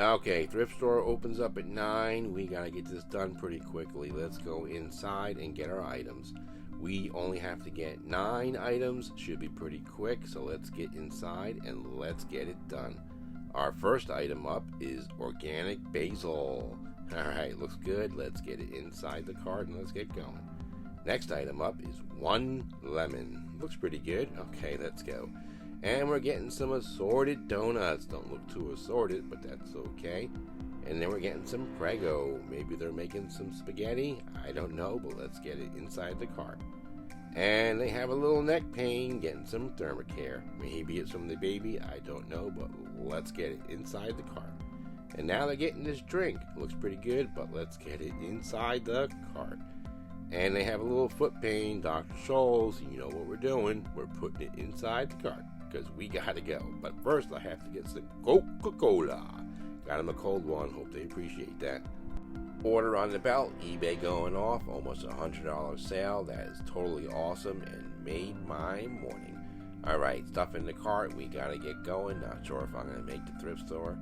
Okay, thrift store opens up at 9. We gotta get this done pretty quickly. Let's go inside and get our items. We only have to get 9 items. Should be pretty quick, so let's get inside and let's get it done. Our first item up is organic basil. Alright, looks good. Let's get it inside the cart and let's get going. Next item up is 1 lemon. Looks pretty good. Okay, let's go. And we're getting some assorted donuts. Don't look too assorted, but that's okay. And then we're getting some Prego. Maybe they're making some spaghetti. I don't know, but let's get it inside the cart. And they have a little neck pain, getting some Thermacare. Maybe it's from the baby, I don't know, but let's get it inside the cart. And now they're getting this drink. Looks pretty good, but let's get it inside the cart. And they have a little foot pain, Dr. Scholl's. You know what we're doing. We're putting it inside the cart because we gotta go. But first, I have to get some Coca-Cola. Got them a cold one. Hope they appreciate that. Order on the belt. eBay going off. Almost $100 sale. That is totally awesome and made my morning. Alright, stuff in the cart. We gotta get going. Not sure if I'm gonna make the thrift store.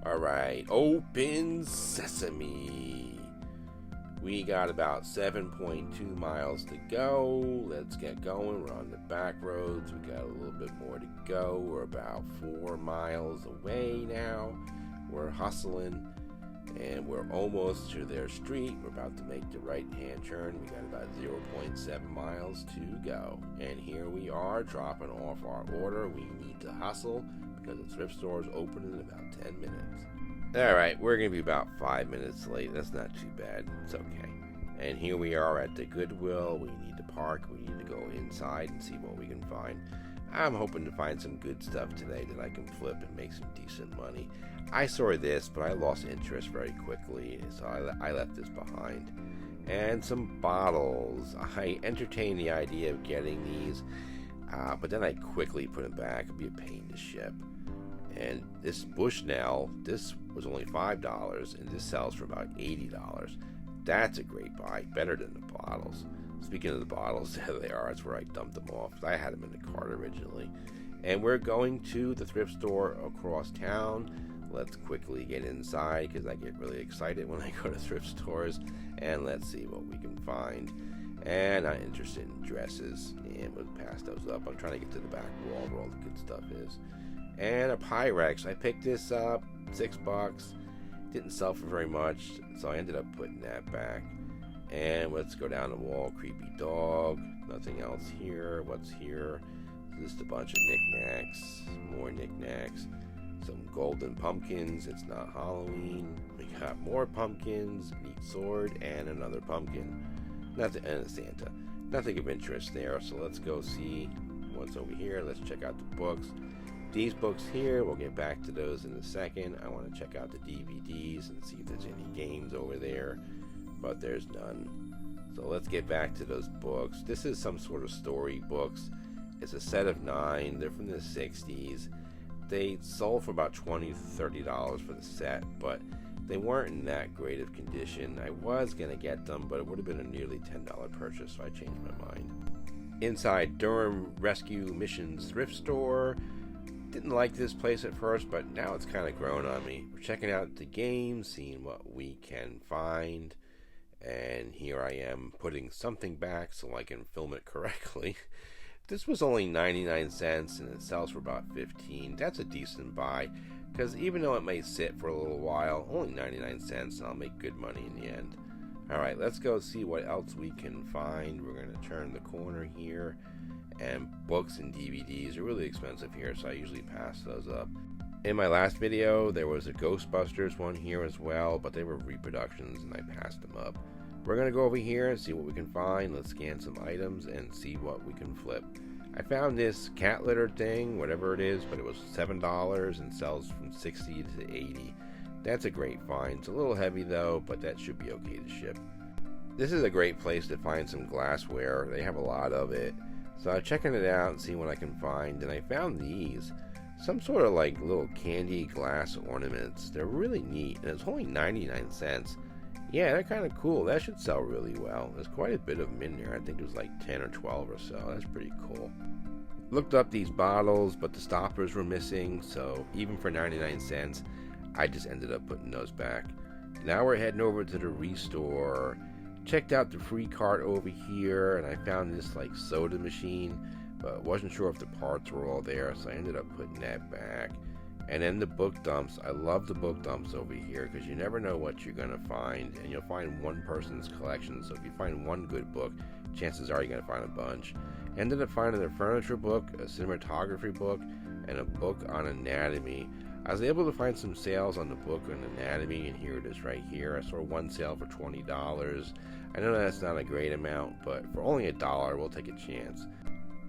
Alright, open sesame. We got about 7.2 miles to go. Let's get going. We're on the back roads. We got a little bit more to go. We're about 4 miles away now. We're hustling and we're almost to their street. We're about to make the right hand turn. We got about 0.7 miles to go. And here we are dropping off our order. We need to hustle because the thrift store is open in about 10 minutes. Alright, we're going to be about 5 minutes late. That's not too bad. It's okay. And here we are at the Goodwill. We need to park. We need to go inside and see what we can find. I'm hoping to find some good stuff today that I can flip and make some decent money. I saw this, but I lost interest very quickly, so I left this behind. And some bottles. I entertained the idea of getting these, but then I quickly put them back. It'd be a pain to ship. And this Bushnell, this was only $5, and this sells for about $80. That's a great buy, better than the bottles. Speaking of the bottles, there they are. That's where I dumped them off. I had them in the cart originally. And we're going to the thrift store across town. Let's quickly get inside because I get really excited when I go to thrift stores. And let's see what we can find. And I'm interested in dresses. And we'll pass those up. I'm trying to get to the back wall where all the good stuff is. And a Pyrex. I picked this up, $6. Didn't sell for very much, so I ended up putting that back. And let's go down the wall. Creepy dog. Nothing else here. What's here? Just a bunch of knickknacks. More knickknacks. Some golden pumpkins. It's not Halloween. We got more pumpkins. Neat sword and another pumpkin. Nothing, and a Santa. Nothing of interest there. So let's go see what's over here. Let's check out the books. These books here, we'll get back to those in a second. I want to check out the DVDs and see if there's any games over there, but there's none. So let's get back to those books. This is some sort of story books. It's a set of 9. They're from the 60s. They sold for about $20 to $30 for the set, but they weren't in that great of condition. I was going to get them, but it would have been a nearly $10 purchase, so I changed my mind. Inside Durham Rescue Missions thrift store. Didn't like this place at first, but now it's kind of grown on me. We're checking out the games, seeing what we can find. And here I am putting something back so I can film it correctly. This was only 99 cents and it sells for about 15. That's a decent buy because even though it may sit for a little while, only 99 cents and I'll make good money in the end. Alright, let's go see what else we can find. We're going to turn the corner here. And books and DVDs are really expensive here, so I usually pass those up. In my last video, there was a Ghostbusters one here as well, but they were reproductions and I passed them up. We're going to go over here and see what we can find. Let's scan some items and see what we can flip. I found this cat litter thing, whatever it is, but it was $7 and sells from $60 to $80. That's a great find. It's a little heavy though, but that should be okay to ship. This is a great place to find some glassware. They have a lot of it. So I'm checking it out and seeing what I can find, and I found these. Some sort of like little candy glass ornaments. They're really neat, and it's only 99 cents. Yeah, they're kind of cool. That should sell really well. There's quite a bit of them in there. I think it was like 10 or 12 or so. That's pretty cool. Looked up these bottles, but the stoppers were missing, so even for 99 cents, I just ended up putting those back. Now we're heading over to the restore. Checked out the free cart over here, and I found this like soda machine, but wasn't sure if the parts were all there, so I ended up putting that back. And then the book dumps. I love the book dumps over here because you never know what you're going to find, and you'll find one person's collection. So if you find one good book, chances are you're going to find a bunch. Ended up finding a furniture book, a cinematography book, and a book on anatomy. I was able to find some sales on the book on anatomy, and here it is right here. I saw one sale for $20. I know that's not a great amount, but for only $1, we'll take a chance.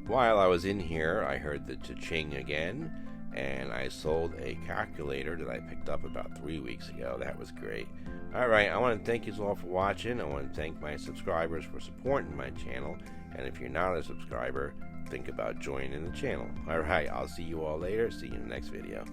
While I was in here, I heard the cha-ching again, and I sold a calculator that I picked up about 3 weeks ago. That was great. Alright, I want to thank you all for watching. I want to thank my subscribers for supporting my channel, and if you're not a subscriber, think about joining the channel. Alright, I'll see you all later. See you in the next video.